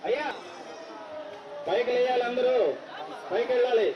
అయ్యా పైకి లేయాలి, అందరూ పైకి వెళ్ళాలి.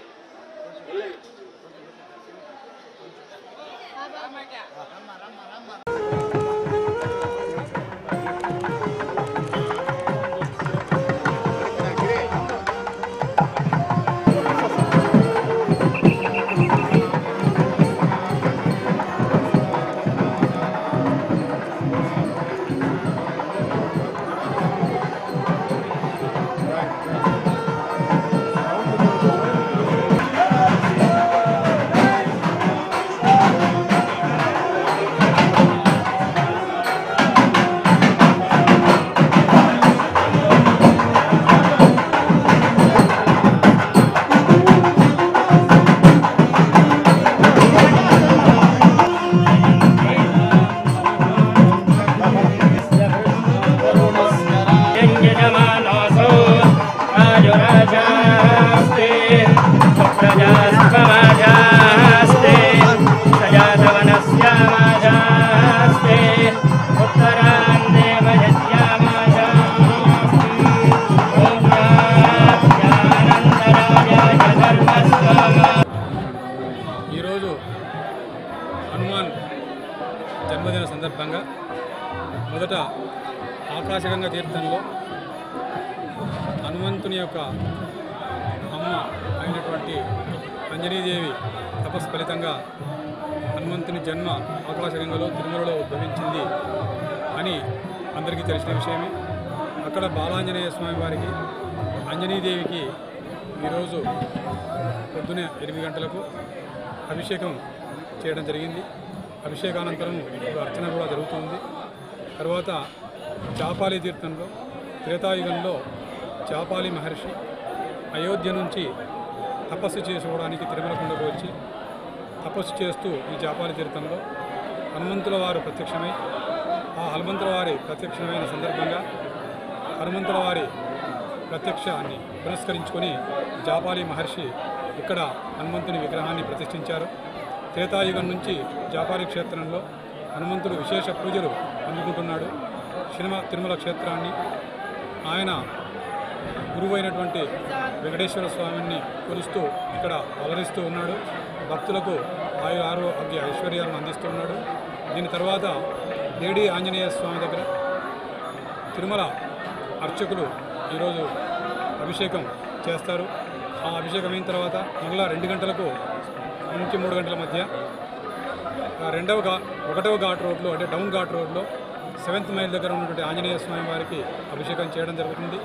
ఈరోజు హనుమాన్ జన్మదిన సందర్భంగా మొదట ఆకాశగంగా తీర్థంలో హనుమంతుని యొక్క అమ్మ అయినటువంటి అంజనీదేవి తపస్సు ఫలితంగా హనుమంతుని జన్మ ఆకాశగంగలో తిరుమలలో ఉద్భవించింది అని అందరికీ తెలిసిన విషయమే. అక్కడ బాలాంజనేయ స్వామి వారికి అంజనీదేవికి ఈరోజు పొద్దునే 8 గంటలకు అభిషేకం చేయడం జరిగింది. అభిషేకానంతరం అర్చన కూడా జరుగుతుంది. తర్వాత చాపాలి తీర్థంలో త్రేతాయుగంలో చాపాలి మహర్షి అయోధ్య నుంచి తపస్సు చేసుకోవడానికి తిరుమల కొండకు వచ్చి తపస్సు చేస్తూ ఈ చాపాలి తీర్థంలో హనుమంతుల వారు ప్రత్యక్షమై ఆ హనుమంతుల వారి ప్రత్యక్షమైన సందర్భంగా హనుమంతుల వారి ప్రత్యక్షాన్ని పురస్కరించుకొని జాపాలి మహర్షి ఇక్కడ హనుమంతుని విగ్రహాన్ని ప్రతిష్ఠించారు. త్రేతాయుగం నుంచి జాపాలి క్షేత్రంలో హనుమంతుడు విశేష పూజలు అందుకుంటున్నాడు. తిరుమల క్షేత్రాన్ని ఆయన గురువైనటువంటి వెంకటేశ్వర స్వామిని కొలుస్తూ ఇక్కడ అలరిస్తూ ఉన్నాడు. భక్తులకు ఆరోగ్య ఐశ్వర్యాలను అందిస్తూ ఉన్నాడు. దీని తర్వాత లేడీ ఆంజనేయ స్వామి దగ్గర తిరుమల అర్చకులు ఈరోజు అభిషేకం చేస్తారు. ఆ అభిషేకం అయిన తర్వాత మళ్ళా 2 గంటలకు నుంచి 3 గంటల మధ్య 1వ ఘాట్ రోడ్లో అంటే డౌన్ ఘాట్ రోడ్లో 7th మైల్ దగ్గర ఉన్నటువంటి ఆంజనేయ స్వామి వారికి అభిషేకం చేయడం జరుగుతుంది.